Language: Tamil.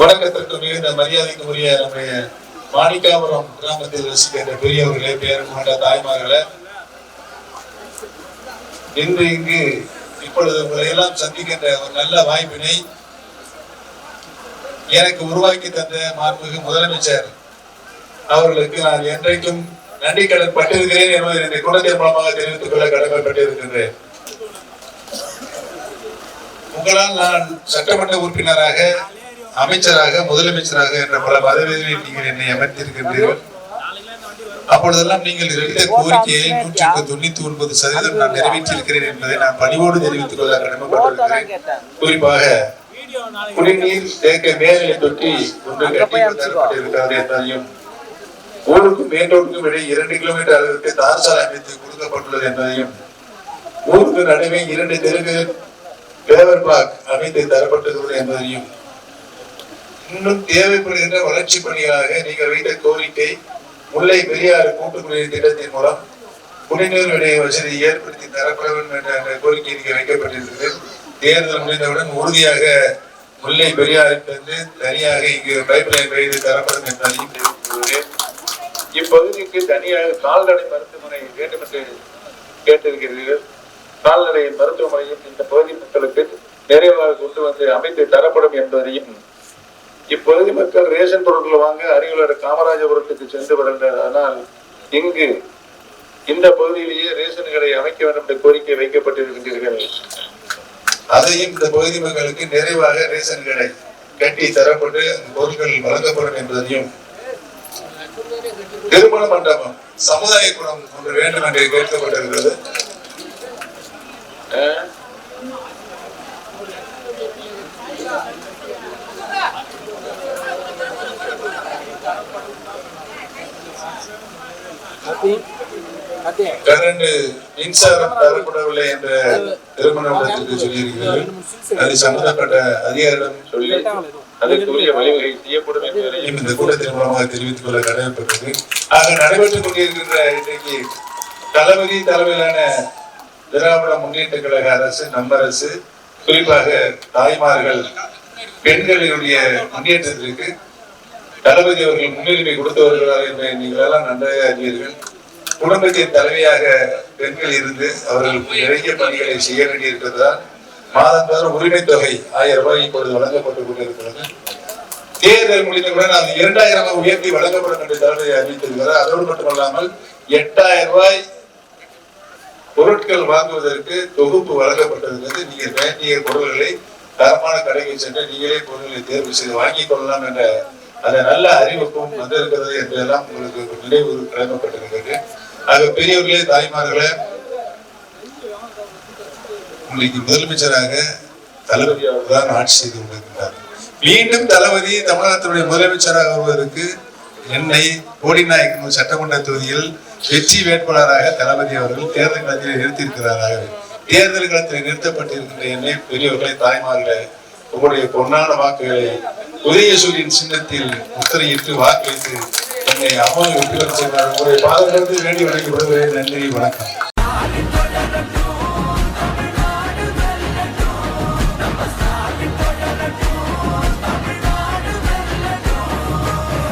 வணக்கத்திற்கு மிகுந்த மரியாதைக்குரிய நம்முடைய மாணிக்காபுரம் கிராமத்தில் வசிக்கின்ற பெரியவர்களே, பேரும் கொண்ட தாய்மார்களே, இன்று இங்கு இப்பொழுது உங்களை எல்லாம் சந்திக்கின்ற ஒரு நல்ல வாய்ப்பினை எனக்கு உருவாக்கி தந்த மாண்புமிகு முதலமைச்சர் அவர்களுக்கு நான் என்றைக்கும் நன்றி கடன் பட்டிருக்கிறேன் என்பதை என்னுடைய கூட்டத்தின் மூலமாக தெரிவித்துக் கொள்ள கடமைப்பட்டிருக்கின்றேன். உங்களால் நான் சட்டமன்ற உறுப்பினராக, அமைச்சராக, முதலமைச்சராக என்ற பல பதவிகளில் நீங்கள் என்னை அமர்த்தியிருக்கின்றீர்கள். அப்பொழுதெல்லாம் நீங்கள் எடுத்த கோரிக்கையை 199% நான் நிறைவேற்றியிருக்கிறேன் என்பதை நான் பணிவோடு தெரிவித்துக் கொள்ள கடமைப்பட்டிருக்கிறேன். குறிப்பாக குடிநீர் தேக்க மேல்நிலை தொட்டி ஒன்று கட்டியிருக்கிறது என்பதையும், ஊருக்கும் மேட்டோருக்கும் இடையே 2 கிலோமீட்டர் அளவிற்கு தார் சாலை அமைத்து கொடுக்கப்பட்டுள்ளது என்பதையும், ஊருக்கு நடுவே 2 தெருக்கள் பேவர் பிளாக் அமைத்து தரப்பட்டுள்ளது என்பதையும், இன்னும் தேவைப்படுகின்ற வளர்ச்சி பணிகளாக நீங்கள் வைத்த கோரிக்கை முல்லை பெரியாறு கூட்டு குடிநீர் திட்டத்தின் மூலம் குடிநீர் விடைய வசதி ஏற்படுத்தி தரப்பட வேண்டும் என்ற கோரிக்கை நீங்க வைக்கப்பட்டிருக்கிறது. தேர்தல் முடிந்தவுடன் உறுதியாக முல்லை பெரியாறிலிருந்து தனியாக இங்கு பைப்லைன் வைத்து தரப்படும் என்பதையும் தெரிவித்துள்ளேன். இப்பகுதிக்கு தனியாக கால்நடை மருத்துவமனை வேண்டும் என்று கேட்டிருக்கிறீர்கள். கால்நடை மருத்துவமனையும் இந்த பகுதி மக்களுக்கு நிறைவாக கொண்டு வந்து அமைத்து தரப்படும் என்பதையும், இப்பகுதி மக்கள் ரேஷன் பொருட்கள் வாங்க அருகிலுள்ள காமராஜபுரத்துக்கு சென்று வருகின்றனர். இங்கு இந்த பகுதியிலேயே ரேஷன் கடை அமைக்க வேண்டும் என்ற கோரிக்கை வைக்கப்பட்டிருக்கின்றீர்கள். அதையும் இந்த பகுதி மக்களுக்கு நிறைவாக ரேஷன் கடை கட்டி தரப்பட்டு பொருட்கள் வழங்கப்படும் என்பதையும், திருமண மண்டபம் சமுதாய குளம் ஒன்று வேண்டும் என்று கேட்கப்பட்டிருக்கிறது. கரண்ட் மின்சாரம் தரப்படவில்லை என்ற திருமணத்துக்கு சொல்லியிருக்கிறது. அது சம்பந்தப்பட்ட அதிகாரிடம் சொல்லி அதற்குரிய வழிவகை செய்யப்படும் என்பதையும் இந்த கூட்டத்தின் மூலமாக தெரிவித்துக் கொள்ள கடமைப்பட்டது. ஆக நடைபெற்றுக் கொண்டிருக்கின்ற இன்றைக்கு தளபதி தலைமையிலான திராவிட முன்னேற்ற கழக அரசு, நம்ம அரசு, குறிப்பாக தாய்மார்கள் பெண்களுடைய முன்னேற்றத்திற்கு தளபதி அவர்கள் முன்னுரிமை கொடுத்தவர்களாக என்பதை நீங்கள் எல்லாம் நன்றாக அறிவீர்கள். குடும்பத்தின் தலைமையாக பெண்கள் இருந்து அவர்கள் நிறைய பணிகளை செய்ய வேண்டியிருக்கிறதால் மாதந்தோறும் உரிமை தொகை 1000 ரூபாய் இப்பொழுது வழங்கப்பட்டுக் கொண்டிருக்கிறது. தேர்தல் முடிந்தவுடன் அது 2000 உயர்த்தி வழங்கப்படும் என்று தலைமை அறிவித்திருக்கிறார். அதோடு மட்டுமல்லாமல் 8000 ரூபாய் பொருட்கள் வாங்குவதற்கு தொகுப்பு வழங்கப்பட்டிருக்கிறது. நீங்கள் வேண்டிய பொருள்களை தரமான கடைக்கு சென்று நீங்களே பொருட்களை தேர்வு செய்து வாங்கிக் கொள்ளலாம் என்ற அந்த நல்ல அறிவிப்பும் வந்திருக்கிறது என்றெல்லாம் உங்களுக்கு நினைவு கடமைப்பட்டிருக்கிறது. ஆக பெரியவர்களே, தாய்மார்களே, உங்களுக்கு முதலமைச்சராக தளபதி அவர்கள் தான் ஆட்சி செய்து கொண்டிருக்கிறார். மீண்டும் தளபதி தமிழகத்தினுடைய முதலமைச்சராக வருவதற்கு என்னை கோடிநாயக்கனூர் சட்டமன்ற தொகுதியில் வெற்றி வேட்பாளராக தளபதி அவர்கள் தேர்தல் களத்தில் நிறுத்தியிருக்கிறார்கள். தேர்தல் களத்தில் நிறுத்தப்பட்டிருக்கின்ற என்னை பெரியவர்களை, தாய்மார்களே, உங்களுடைய பொன்னான வாக்குகளை உதயசூரியன் சின்னத்தில் முத்திரையிட்டு வாக்களித்து என்னை அம்மாவை வெற்றி பெற செய்வார். உங்களுடைய பாதத்திலிருந்து வேண்டி வணங்கப்படுகிறேன். நன்றி, வணக்கம்.